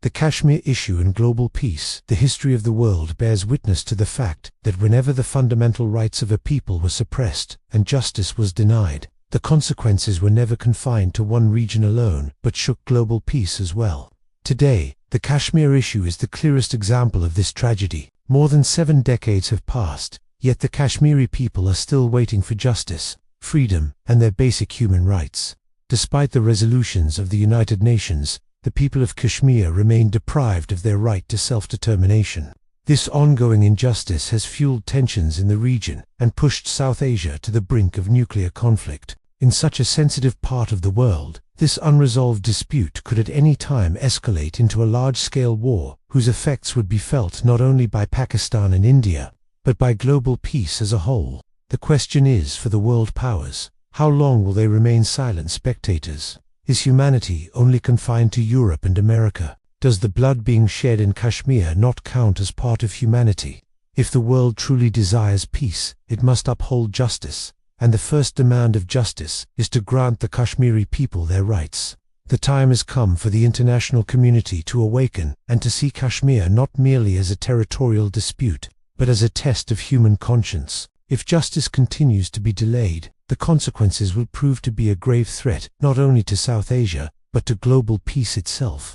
The Kashmir issue and global peace. The history of the world bears witness to the fact that whenever the fundamental rights of a people were suppressed and justice was denied, the consequences were never confined to one region alone, but shook global peace as well. Today, the Kashmir issue is the clearest example of this tragedy. More than 7 decades have passed, yet the Kashmiri people are still waiting for justice, freedom, and their basic human rights. Despite the resolutions of the United Nations, the people of Kashmir remain deprived of their right to self-determination. This ongoing injustice has fueled tensions in the region and pushed South Asia to the brink of nuclear conflict. In such a sensitive part of the world, this unresolved dispute could at any time escalate into a large-scale war whose effects would be felt not only by Pakistan and India, but by global peace as a whole. The question is for the world powers: how long will they remain silent spectators? Is humanity only confined to Europe and America? Does the blood being shed in Kashmir not count as part of humanity? If the world truly desires peace, it must uphold justice, and the first demand of justice is to grant the Kashmiri people their rights. The time has come for the international community to awaken and to see Kashmir not merely as a territorial dispute, but as a test of human conscience. If justice continues to be delayed, the consequences will prove to be a grave threat not only to South Asia, but to global peace itself.